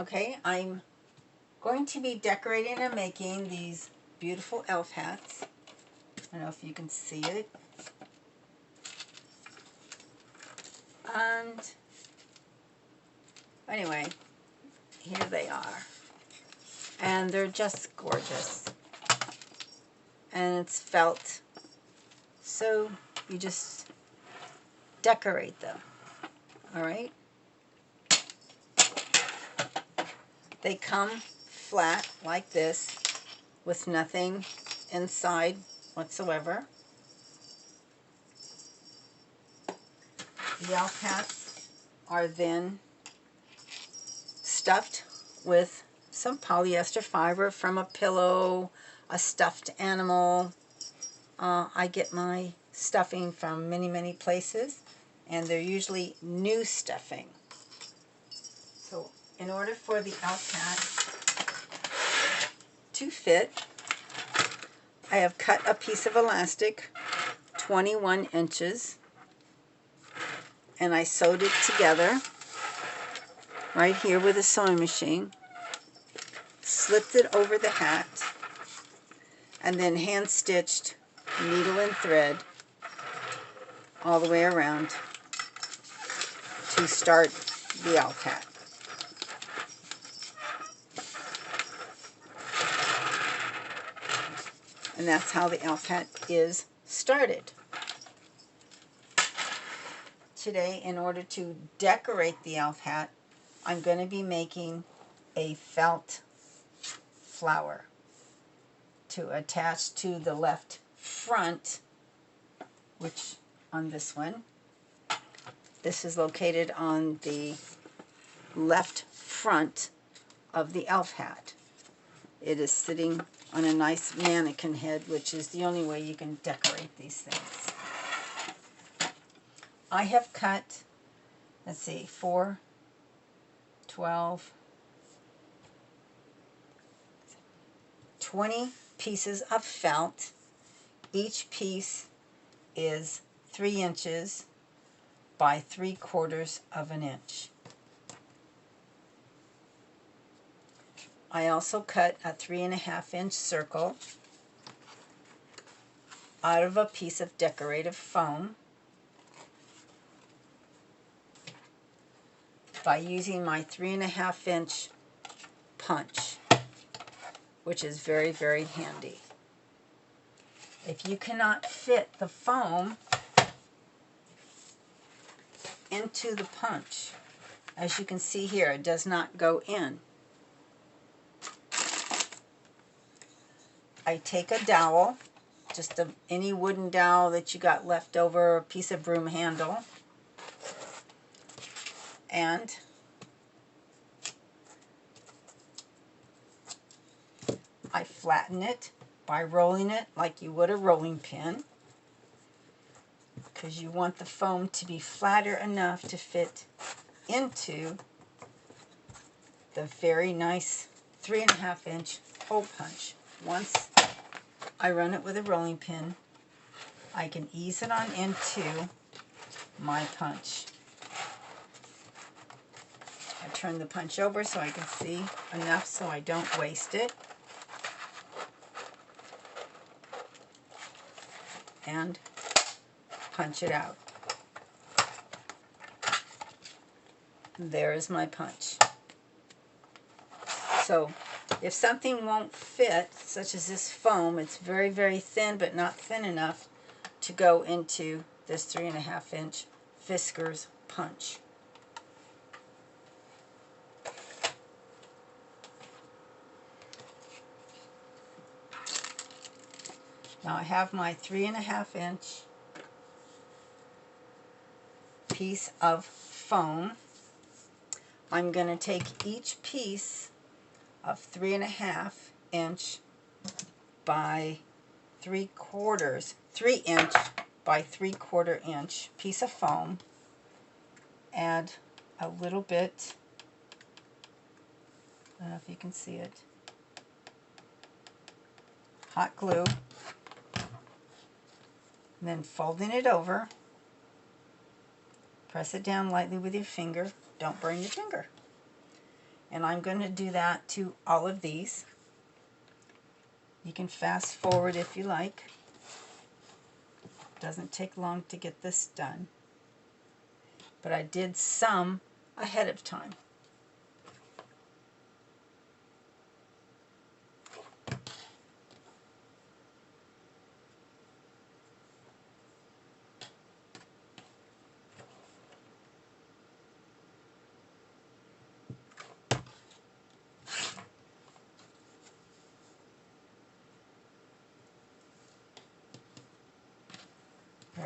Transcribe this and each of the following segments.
Okay, I'm going to be decorating and making these beautiful elf hats. I don't know if you can see it. And anyway, here they are. And they're just gorgeous. And it's felt. So you just decorate them. All right? They come flat like this with nothing inside whatsoever. The elf hats are then stuffed with some polyester fiber from a pillow, a stuffed animal. I get my stuffing from many places, and they're usually new stuffing. So in order for the elf hat to fit, I have cut a piece of elastic 21 inches, and I sewed it together right here with a sewing machine, slipped it over the hat, and then hand stitched needle and thread all the way around to start the elf hat. And that's how the elf hat is started. Today, in order to decorate the elf hat, I'm going to be making a felt flower to attach to the left front, which on this one, this is located on the left front of the elf hat. It is sitting on a nice mannequin head, which is the only way you can decorate these things. I have cut, let's see, 4, 12, 20 pieces of felt. Each piece is 3 inches by 3/4 of an inch. I also cut a 3.5 inch circle out of a piece of decorative foam by using my 3.5 inch punch, which is very handy. If you cannot fit the foam into the punch, as you can see here, it does not go in. I take a dowel, just any wooden dowel that you got left over, a piece of broom handle, and I flatten it by rolling it like you would a rolling pin, because you want the foam to be flatter enough to fit into the very nice 3.5 inch hole punch. Once I run it with a rolling pin, I can ease it on into my punch. I turn the punch over so I can see enough so I don't waste it. And punch it out. There is my punch. So if something won't fit, such as this foam, it's very thin but not thin enough to go into this 3.5 inch Fiskars punch. Now I have my 3.5 inch piece of foam. I'm going to take each piece of 3.5 inch by 3/4, 3 inch by 3/4 inch piece of foam, add a little bit, I don't know if you can see it, hot glue, and then folding it over, press it down lightly with your finger, don't burn your finger, And I'm going to do that to all of these. You can fast forward if you like. Doesn't take long to get this done. But I did some ahead of time.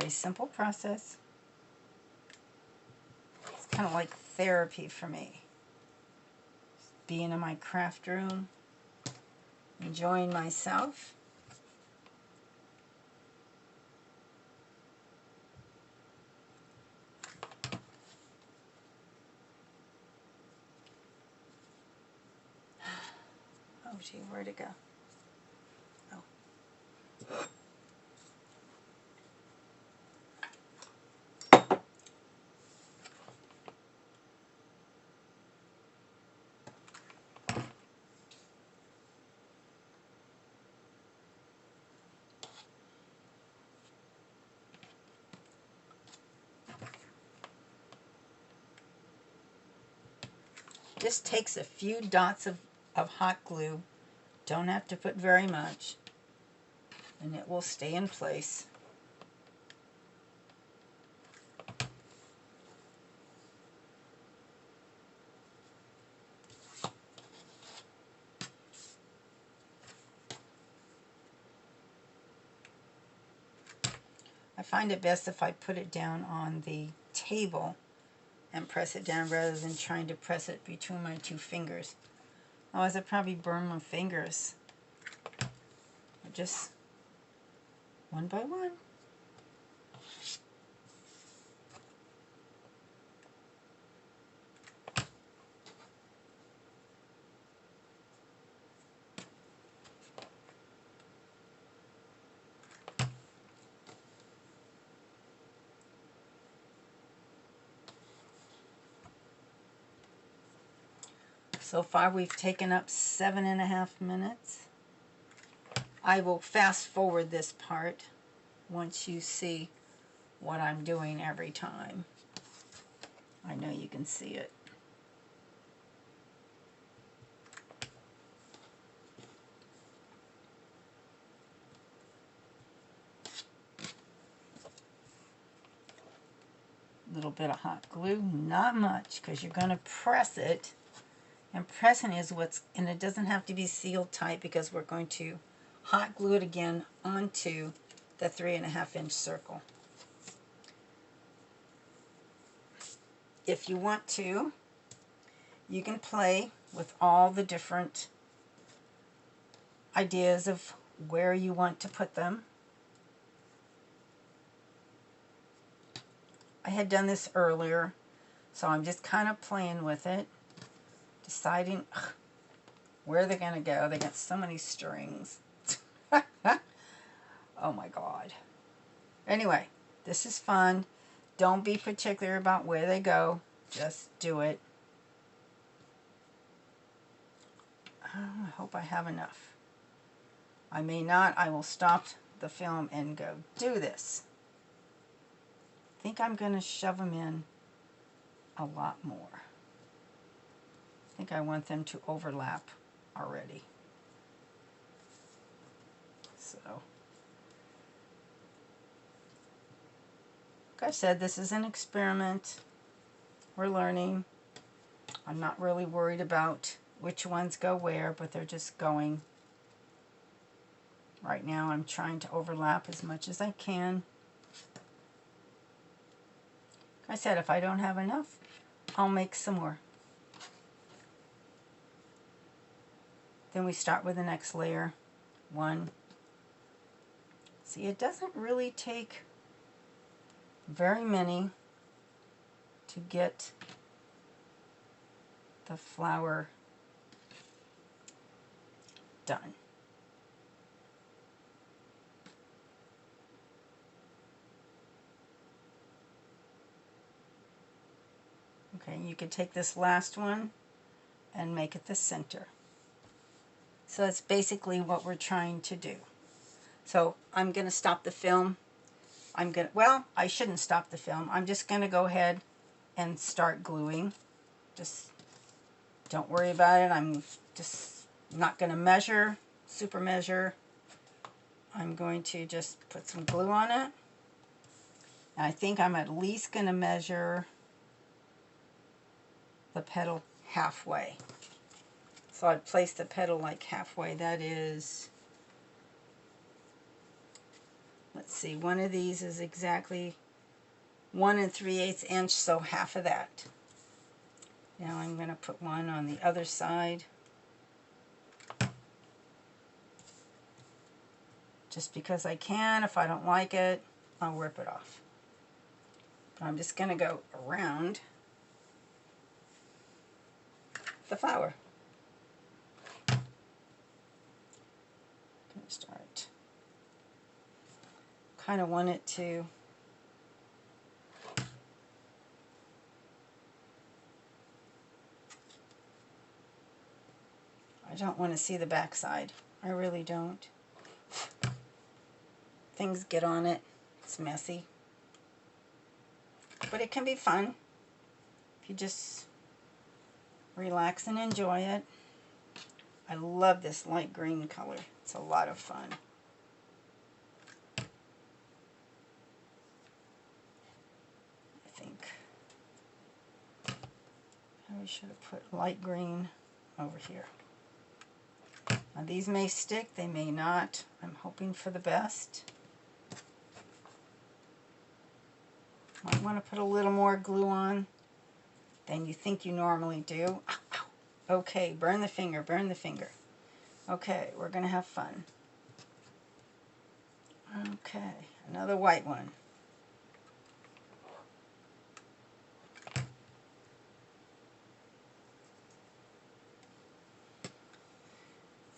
Very simple process. It's kind of like therapy for me. Just being in my craft room, enjoying myself. Oh gee, where'd it go? Oh. Just takes a few dots of hot glue. Don't have to put very much. And it will stay in place. I find it best if I put it down on the table and press it down rather than trying to press it between my two fingers. Otherwise I'd probably burn my fingers. Just one by one. So far we've taken up 7.5 minutes. I will fast forward this part once you see what I'm doing every time. I know you can see it. A little bit of hot glue, not much, because you're going to press it. And pressing is and it doesn't have to be sealed tight because we're going to hot glue it again onto the 3.5-inch circle. If you want to, you can play with all the different ideas of where you want to put them. I had done this earlier, so I'm just kind of playing with it, deciding where they're going to go. They got so many strings. Oh my God. Anyway, this is fun. Don't be particular about where they go. Just do it. I hope I have enough. I may not. I will stop the film and go do this. I think I'm going to shove them in a lot more. I think I want them to overlap already. So, like I said, this is an experiment. We're learning. I'm not really worried about which ones go where, but they're just going. Right now I'm trying to overlap as much as I can. Like I said, if I don't have enough, I'll make some more. Then we start with the next layer. One. See, it doesn't really take very many to get the flower done. Okay, you could take this last one and make it the center. So that's basically what we're trying to do. So I'm going to stop the film. Well, I shouldn't stop the film. I'm just going to go ahead and start gluing. Just don't worry about it. I'm just not going to measure, super measure. I'm going to just put some glue on it. And I think I'm at least going to measure the petal halfway. So I'd place the petal like halfway. That is, let's see, one of these is exactly 1 3/8 inch, so half of that. Now I'm going to put one on the other side. Just because I can. If I don't like it, I'll rip it off. But I'm just going to go around the flower. I'm going to start. Kind of want it to I don't want to see the back side. I really don't. Things get on it. It's messy. But it can be fun if you just relax and enjoy it. I love this light green color. It's a lot of fun. I think we should have put light green over here. Now these may stick, they may not. I'm hoping for the best. Might want to put a little more glue on than you think you normally do. Ow, ow. Okay, burn the finger, burn the finger. Okay, we're going to have fun. Okay, another white one.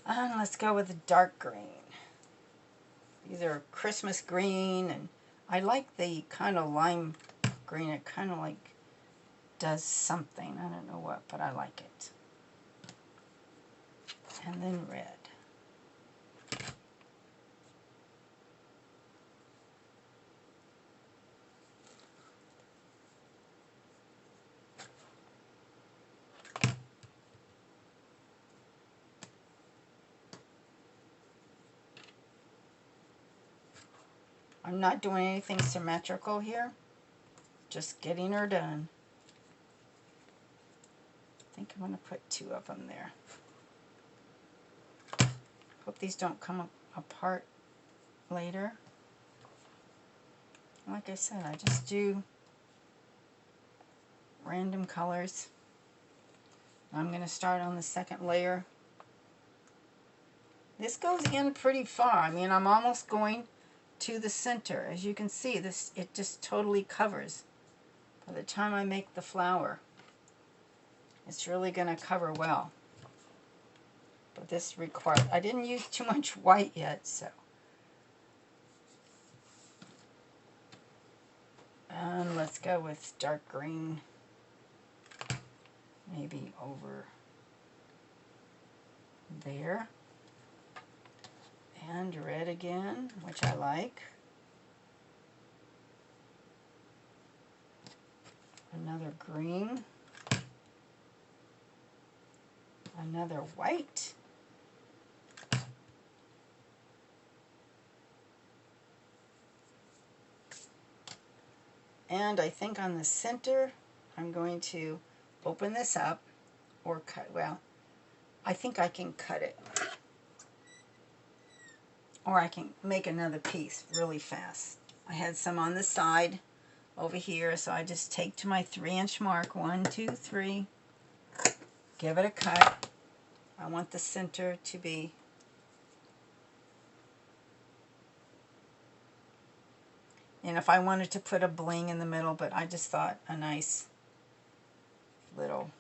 And let's go with the dark green. These are Christmas green, and I like the kind of lime green. It kind of like does something. I don't know what, but I like it. And then red. I'm not doing anything symmetrical here, just getting her done. I think I'm going to put 2 of them there. Hope these don't come apart later. Like I said, I just do random colors. I'm going to start on the second layer. This goes in pretty far. I mean, I'm almost going to the center. As you can see, this it just totally covers. By the time I make the flower, it's really going to cover well. But this requires, I didn't use too much white yet, so. And let's go with dark green, maybe over there. And red again, which I like. Another green. Another white. And I think on the center, I'm going to open this up or cut. Well, I think I can cut it. Or I can make another piece really fast. I had some on the side over here, so I just take to my 3-inch mark. 1, 2, 3. Give it a cut. I want the center to be and if I wanted to put a bling in the middle, but I just thought a nice little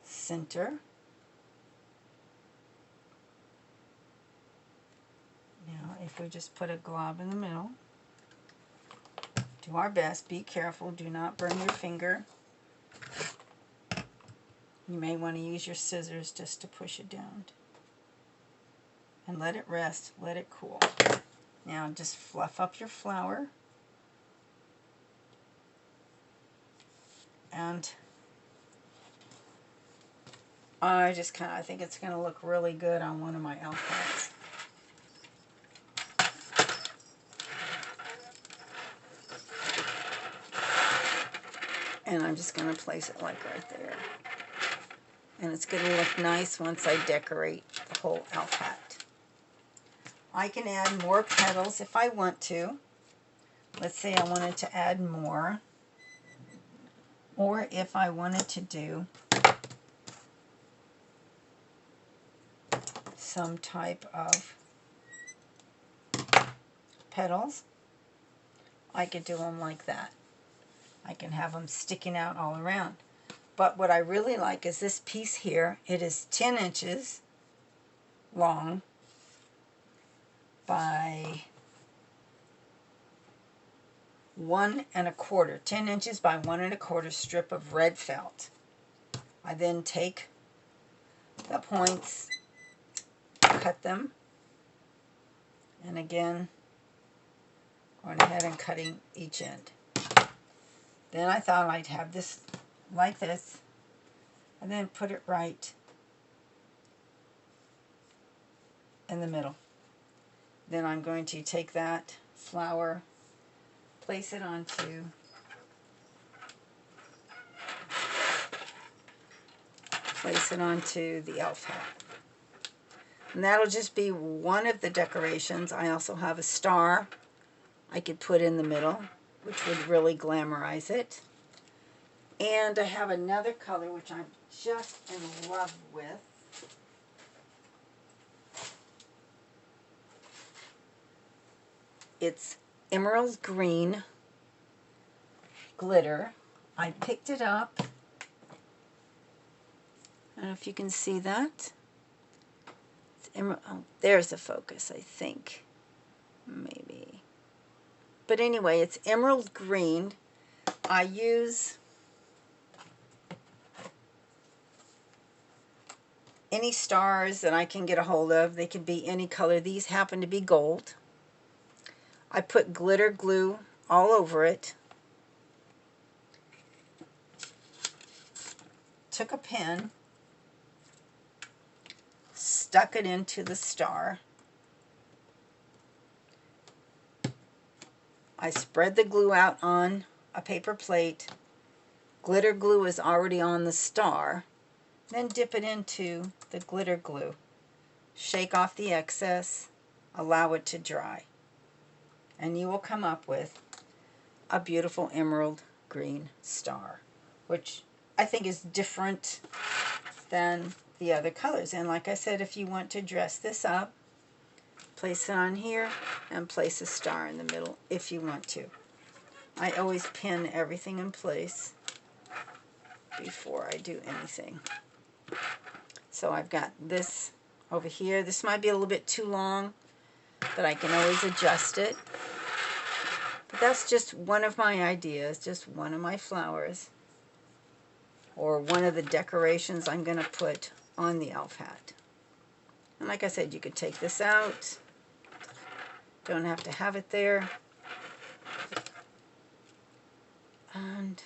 center. Now, if we just put a glob in the middle, do our best. Be careful. Do not burn your finger. You may want to use your scissors just to push it down. And let it rest, let it cool. Now just fluff up your flower. And I think it's going to look really good on one of my elf hats. And I'm just going to place it like right there. And it's going to look nice once I decorate the whole elf hat. I can add more petals if I want to. Let's say I wanted to add more. Or if I wanted to do some type of petals, I could do them like that. I can have them sticking out all around. But what I really like is this piece here. It is 10 inches long by 1 1/4. 10 inches by 1 1/4 strip of red felt. I then take the points, cut them, and again, going ahead and cutting each end. Then I thought I'd have this like this, and then put it right in the middle. Then I'm going to take that flower, place it onto the elf hat. And that'll just be one of the decorations. I also have a star I could put in the middle, which would really glamorize it. And I have another color which I'm just in love with. It's emerald green glitter. I picked it up. I don't know if you can see that. It's emerald. Oh, there's the focus, I think. Maybe. But anyway, it's emerald green. I use any stars that I can get a hold of. They can be any color. These happen to be gold. I put glitter glue all over it. Took a pin, stuck it into the star. I spread the glue out on a paper plate. Glitter glue is already on the star. Then dip it into the glitter glue. Shake off the excess, allow it to dry. And you will come up with a beautiful emerald green star, which I think is different than the other colors. And like I said, if you want to dress this up, place it on here and place a star in the middle if you want to. I always pin everything in place before I do anything. So I've got this over here. This might be a little bit too long, but I can always adjust it. But that's just one of my ideas, just one of my flowers, or one of the decorations I'm going to put on the elf hat. And like I said, you could take this out. Don't have to have it there. And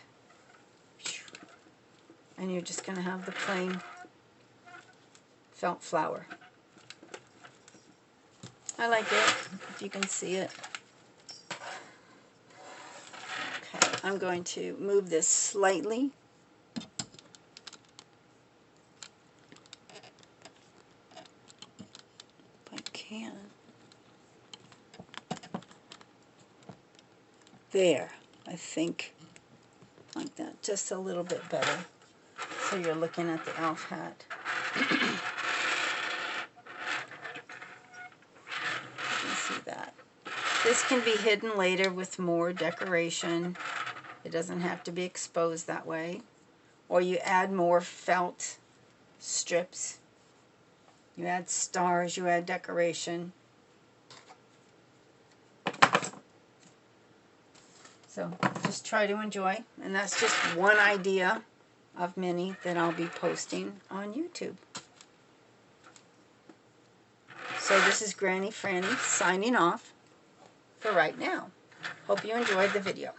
you're just going to have the plain felt flower. I like it, if you can see it. Okay, I'm going to move this slightly. If I can. There, I think, like that, just a little bit better. So you're looking at the elf hat. You can see that. This can be hidden later with more decoration. It doesn't have to be exposed that way. Or you add more felt strips. You add stars, you add decoration. So just try to enjoy. And that's just one idea of many that I'll be posting on YouTube. So this is Grannyfrannys signing off for right now. Hope you enjoyed the video.